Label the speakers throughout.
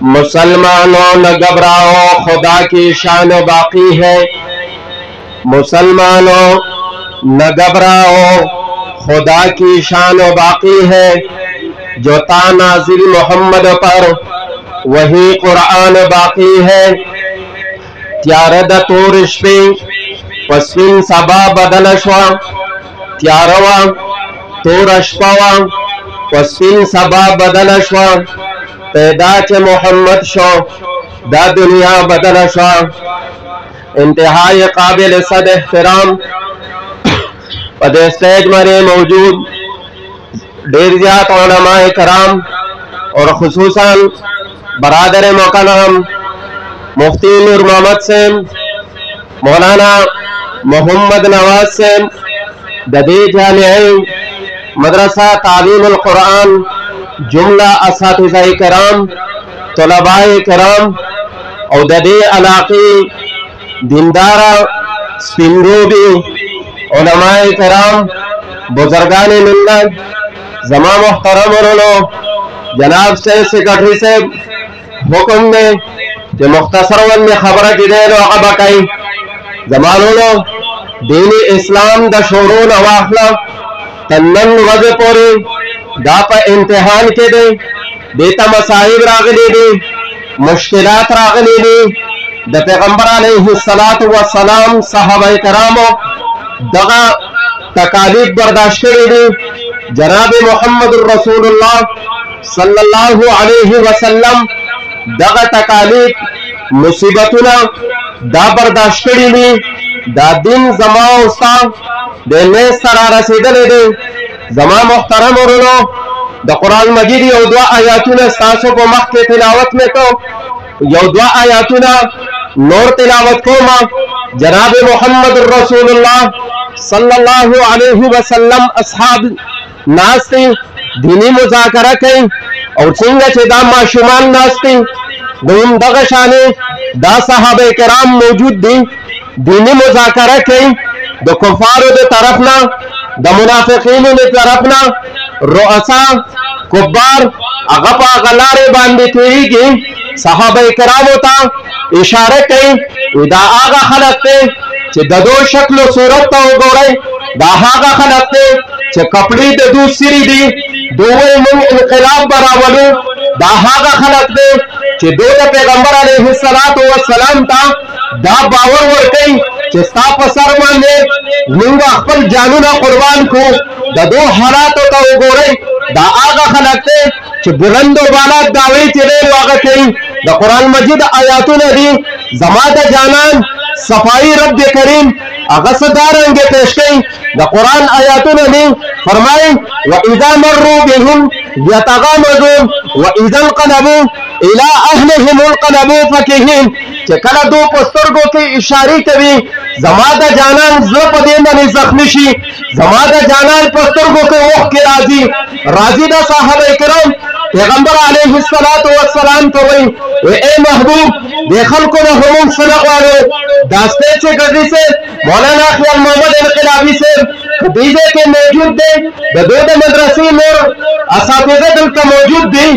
Speaker 1: मुसलमानों न घबराओ, खुदा की शान बाकी है। मुसलमानों न घबराओ, खुदा की शान बाकी है। जो ता नाजिल मोहम्मद पर वही कुरान बाकी है। त्यारद तोरिश पे पश्चिम सबा बदलशवा, त्यारवा तोरशपवा पश्चिम सबा बदलशवा। पैदा के मोहम्मद शो दा दुनिया बदलशवा। इंतहाई काबिल सद एहतराम पदे स्टेज मरे मौजूद ढेर ज्यादा उलमाए कराम और खुसूसन बरादर मुकर्रम मुफ्ती नूर मोहम्मद से मौलाना मोहम्मद नवाज से ददे जामिया मदरसा तालीमुल कुरान जुमला असातिज़ाए कराम तलबाए कराम और ददे अलाक़ी दीनदारा स्पिंगोबी उलमाए कराम बुजुर्गान मिल्लत जमा मोहतरम जनाब से सेक्रेटरी से हुक्म में कि मुख्तसर में खबर की दे बकाई जमानो दीनी इस्लाम द शोरून अवाखला तन्नन वज पोरे दाप इम्तिहान के दे देता मसाइब रागली दी मुश्किलात रागली दी द पैगंबर अलैहिस्सलातु वस्सलाम सहाबाए करामो दगा तकालीफ बर्दाश्त करी दी। जनाब मोहम्मद रसूलुल्लाह सल्लल्लाहु अलैहि वसल्लम दगा तकालीफ मुसीबतुना दा बर्दाश्त करी दी। दा दिन जमा उस्ता देने सरा रसीदले दे जमा मुहतरम औरनो द कुरान मजीद यौदवा आयातुना सासो को मख के तिलावत में को यौदवा आयातुना नूर तिलावत को मा जनाब मोहम्मद रसूलुल्लाह सल्लल्लाहु अलैहि वसल्लम अस्हाब नास्ती दीनी मुजाकरा कई और सिंह दा माशुमान नास्ती दुम दगशाने दा साहबे कराम मौजूद दी दीनी मुजाकरा कई द कुफारो दे तरफना द मुनाफिकीन दे तरफना रुअसा कुब्बार अगपा गलारे बांधे तेरी की साहबे कराम होता इशारे कई इदा आगा खलकते चे ददो शक्ल सूरत तो गोरे दाहागा खलकते चे कपड़ी दे दूसरी दी दोवे मुंग इनकलाब बरावलू दाहागा खलकते चे दो द पैगंबर अलैहिस्सलातु वस्सलाम ता दा बावर वर्कई चे सा पसर माने मुंगा खपल जानूना कुर्बान को ददो हालात तो गोरे दा आगा खलकते चे बुलंदो बाला दावे चले वागतई द कुरान मजीद आयातुन दी जमात जानान सफाई रब करीम अगसदारंगे पेश कई द कुरान आयातुन ने फरमाए व इज़ा मर्रू बिहिम यतगामज़ून व इज़ा क़लबू इला अहलिहिम क़लबू फकीहिन के कला दो पुस्तरगो के इशारे कभी जमात जानान जो पदेंदा ने जख्मी शी जमात जानान पुस्तरगो के ओख के राजी राजी दा साहबे करम पैगंबर अलैहिस्सलातु वस्सलाम तो वही ए महबूब देखल को हम सनक वाले दास्ते से गड्डी से मौलाना ख्याल मोहम्मद इनकलाबी से खदीजे के मौजूद दे दो मदरसे में असातिज़ा दिल का मौजूद दी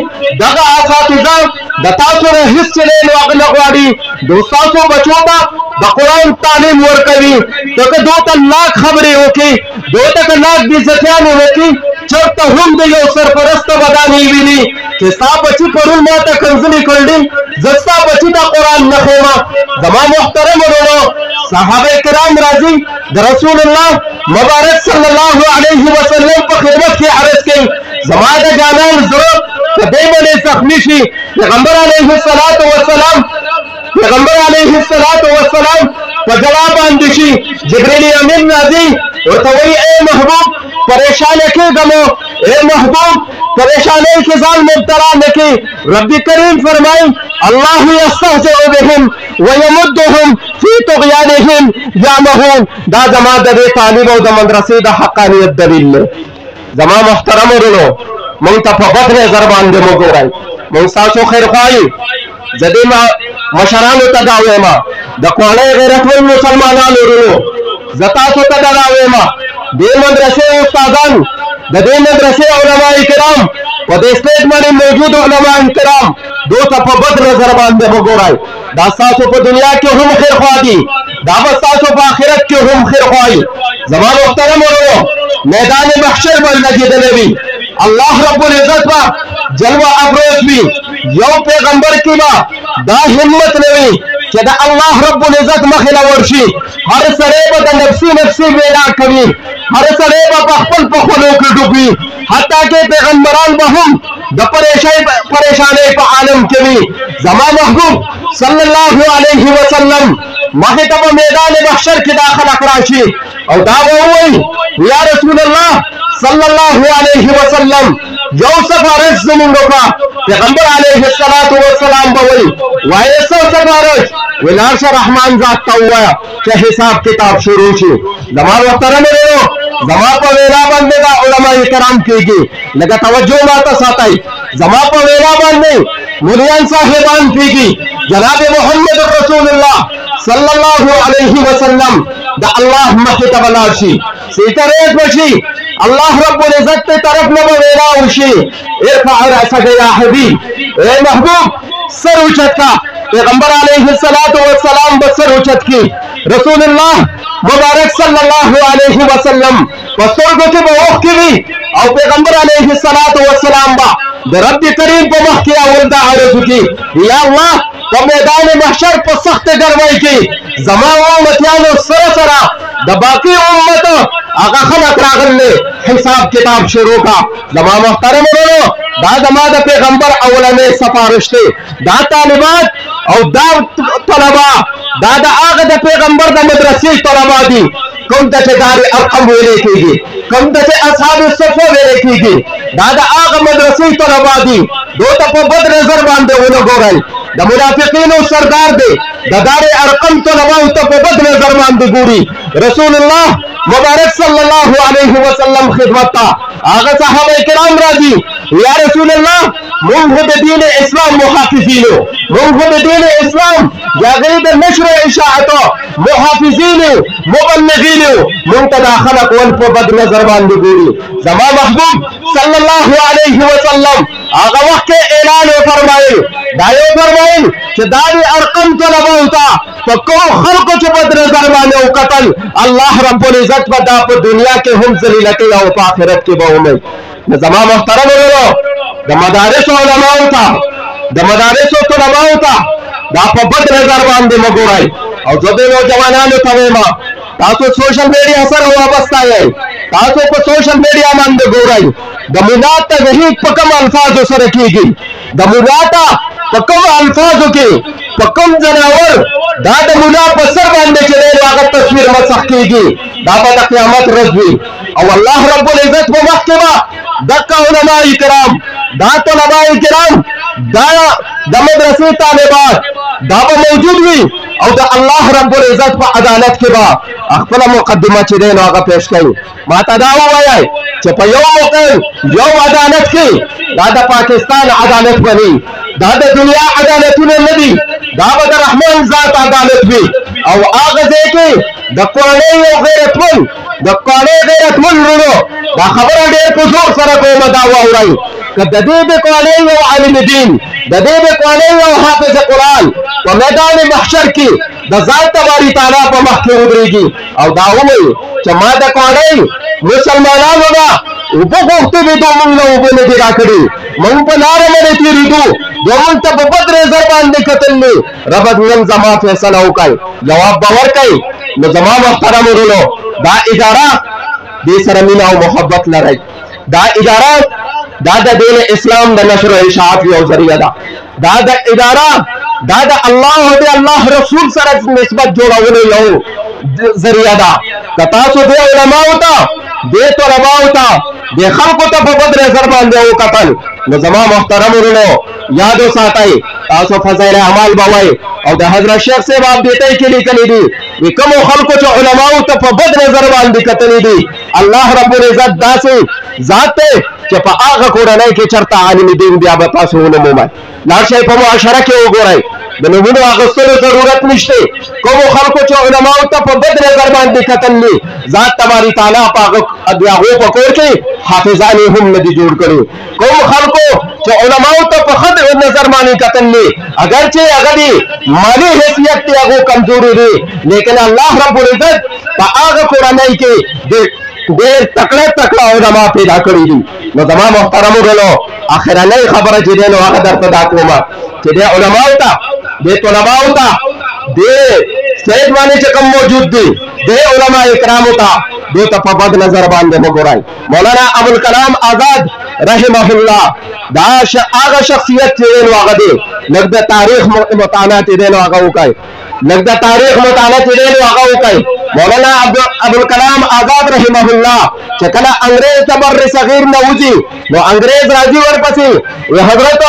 Speaker 1: दगा असातिज़ा दतासो ने हिस्से ले लो अगलवाड़ी दोस्तों को बचोगा द कुरान तालीम वर्कवी तो के दो लाख खबरें होकी दो लाख बिजतियान होकी चरत हम दे यो सरपरस्त बदानी विनी के सा बची परुल माता कंजली करली जस्ता बची दा कुरान नखेमा जमा मुहतरम रोनो साहबे किराम राजी द रसूलुल्लाह मुबारक सल्लल्लाहु अलैहि वसल्लम पर खिदमत की अर्ज की जमात जानान जरूरत कदे बने जख्मी शी पैगंबर अलैहिस्सलातु वस्सलाम का जवाब अंदिशी जिब्रील अमीन राजी और तो वही ए महबूब परेशान के गमो ए महबूब परेशानी के साल मुब्तला नकी रब्बी करीम फरमाई अल्लाह यस्तहज़िउ बिहिम व यमुद्दुहुम फी तुग़यानिहिम यामहून दा जमा दे तालीम और मदरसे दा हक़ानियत दलील ले जमा मुहतरम रोनो मुंतफबत ने जरबान दे मोगराई मुंसासो खैर खाई जदे मशरान तदावे मा द कोले गैरतमंद मुसलमानान रोनो ज़कातो तदावे मा दे मदरसे उस्तादान दे मदरसे उलमाए किराम په دې سټیج باندې موجود علما کرام دو ته په بد نظر باندې وګورئ دا ستاسو په دنیا کې هم خیر خوا دي دا به ستاسو په آخرت کې هم خیر خواهي زما محترم ورونو میدان محشر باندې لګېدلی وي الله رب العزت با جلوه افروز وي یو پیغمبر کې با دا همت نه وي چې دا الله رب العزت مخې له ورشي هر سړی به د نفسي نفسي وینا کوي هر سړی به په خپل پخولو کې ډوب وي حتی کې پیغمبران به هم د پریشانۍ په عالم کې وي زما محبوب صلی الله علیه وسلم مخې ته په میدان محشر کې دا خلک راشي او دا به ووایي یا رسول الله صلی الله علیه وسلم یو سفارش زمونږ وکړه پیغمبر علیه الصلاة والسلام به وایي وایي څه سفارش وی لاړ شه رحمان ذات ته ووایه چې حساب کتاب شروع شي زما محترم ورونو زما په وینا باندې دا علما کرام کېږي لکه توجه ماته ساتئ زما په وینا باندې مریان صاحبان کېږي جناب محمد رسول الله صلی الله علیه وسلم دا الله مخې ته ولاړ شي سیټریټ وشي الله رب العزت ته طرف نه وینا وشي ارفع رأسك یا حبیب اے محبوب سر اوچت کا پیغمبر علیہ الصلوۃ والسلام بسر اوچت کی رسول اللہ مبارک صلی اللہ علیہ وسلم پسترګو کې به وخت کې او پیغمبر علیہ الصلوۃ والسلام با د رب کریم په مخ کې اول دا عرض وکي یا الله په میدان محشر په سخت ګرمۍ کې زما امتیانو سره سره د باقی امت هغه خلق راغلي حساب کتاب شروع کا زما محترم ورونو دا زما د پیغمبر اولنې سفارش دی دا طالبات او دا طلبا دا د هغه د پیغمبر د مدرسې طلبا دي کوم ته چې دار ارقم ویلې کېږي کوم ته چې اصحاب الصفه ویلې کېږي دا د هغه مدرسې طلبا دي دو ته په بد نظر باندې ونګورئ د منافقینو سردار دی د دار ارقم طلباو ته په بد نظر باندې ګوري رسول الله مبارک صلی الله علیه وسلم خدمت تا هغه صحابه کرام راځي یا رسول الله موږ د دین اسلام محافظینو موږ د دین اسلام یا غیر د نشر اشاعت محافظینو مبلغینو موږ ته داخله کول په بد نظر باندې ګوري زما محبوب صلی الله علیه وسلم هغه وخت اعلان فرمایي دا یو فرمایي چې دا د ارقم طلباو ته په کوم خلقو چې بد نظر باندې وکتل الله رب العزت به دا په دنیا کې هم ذلیل کوي او په آخرت کې به هم زما محترم ورونو د مدارس علماو ته د مدارس طلباو ته دا په بد نظر باندې مګورئ او زه د نوجوانانو ته وایم تاسو سوشل میډیا سره وابسته یې تاسو په سوشل میډیا باندې ګورئ د مولا تضحیق په کوم الفاظو سره کېږي د مولا ته په کوم الفاظو کې په کوم ځناور دا د مولا په سر باندې چې دی هغه تصویر مسخ کېږي دا به د قیامت ورځ وي او الله رب العزت په مخ کې به دغه علماء کرام دا طلباء کرام دا د مدرسې طالبات دا به موجود وي او د الله رب العزت په عدالت کې به خپل مقدمه چې دی نو هغه پیش کوي ما ته دا ووایئ چې په یو موقع یو عدالت کې دا د پاکستان عدالت بني دا د دنیا عدالتونه نه دي دا به د رحمان ذات عدالت وي او هغه ځای کې د قرآني یو غیرتمند د قرآني غیرتمند ورونو دا خبره ډېر په زور سره کومه دا واورئ که د دې د قرآني یو عالم دین د دې د قرآني یو حافظ قرآن په میدان محشر کې د ذات تبارک تعالی په مخ کې ودرېږي او دا ووایي چې ما د قرآني مسلمانانو نه اوبه غوښتې دي موږ نه اوبه نه دي راکړي موږ په لاره باندې تېرېدو موږ ته په بد نظر باندې کتل رب نن زما فیصله وکړي جواب به ورکړي نو زما محترم ورونو دا اداره دې سره مینه او محبت لرئ دا اداره دا د دین اسلام د نشر او اشاعت یو ذریعہ ده دا د اداره دا د الله او د الله رسول سره نسبت جوړولو یو ذریعہ ده که تاسو د علماو ته د طلباو ته د خلکو ته په بد نظر باندې وکتل نو زما محترم ورونو یاد وساتئ تاسو فضایل اعمال به وایئ او د حضرت شیخ صاحب اپډیټۍ کې لیکلي دي کومو خلکو چې علماو ته په بد نظر باندې کتلي دي الله رب العزت داسې ذات دی چې په هغه کورنۍ کې چېرته عالم دین بیا به تاسو ونه مومئ لاړ شئ په معاشره کې وګورئ د نومونو اخیستلو ضرورت نشته. کومو خلکو چې علماو ته په بد نظر باندې کتلي ذات تبارک تعالی په هغو په کور کې حافظان یې هم نه دي جوړ کړي. کوم خلکو چې علماو ته په ښه نظر باندې کتلي اگرچې هغه دي مالي حیثیت کې هغو کمزوري دي لیکن الله رب العزت په هغه کورنۍ کې ډېر تکړه تکړه علما پیدا کړي دي. نو زما محترمو ورونو اخرنۍ خبره چې دی نو هغه درته دا کومه چې دی علماو ته دې طلباو ته دې سید باندې چې کوم موجود دي دې علما کرامو ته دې ته په بد نظر باندې وګورئ. مولانا ابوالکلام آزاد رحمه الله دا هغه شخصیت چې دی نو هغه دی لږ د تاریخ مطالعه چې دی نو هغه وکړئ. لږ د تاریخ مطالعه چې دی نو هغه وکړئ. مولانا ابوالکلام آزاد رحمه الله چې کله انګریز ته بر صغیر نه وځي نو انګریز راځي ورپسې وی حضرت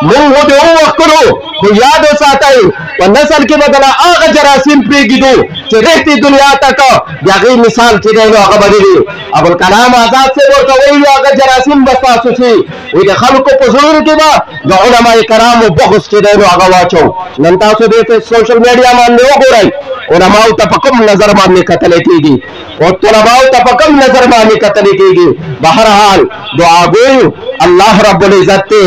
Speaker 1: موږ دې ووختلو خو یاد وساتئ په نسل کې به دله هغه جراثیم پرېږدو چې رښتې دنیا تک د هغې مثال چې دی نو هغه به دې وي. ابوالکلام آزاد صاحب ورته ویلي هغه جراثیم به ستاسو شي وایي د خلکو په زړونو کې به د علماء کرامو بغض چې دی نو هغه واچو. نن تاسو دې سوشل میډیا باندې وګورئ علماو ته په کوم نظر باندې کتلی کېږي او طلباو ته په کوم نظر باندې کتلی کېږي. بهرحال دعا ګویو الله رب العزت ته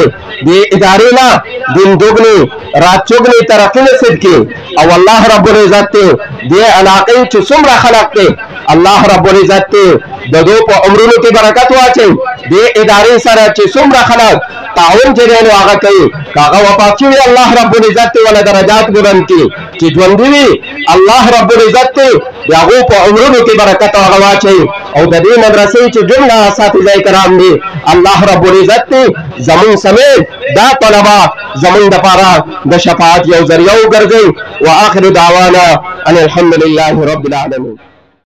Speaker 1: دې ادارې نه دین دوګنې رات چوګنې ترقي نصیب کړي او الله رب العزت ته دې علاقې چې څومره خلق دی الله رب العزت ته د دو په عمرونو کې برکت واچوي. دې ادارې سره چې څومره خلق تعاون چې دی نو هغه کوي هغه وفات شوي الله رب العزت ته ولا درجات بلند کړي چې ژوندي وي الله رب العزت ته د هغو په عمرونو کې برکت هغه واچوي او د دې مدرسې چې جمله اساتذه کرام دي الله رب العزت ته زمون سمیت دا طلبه زمون دپاره د شفاعت یو ذریعه وګرځوي. واخر دعوانا ان الحمد لله رب العالمین.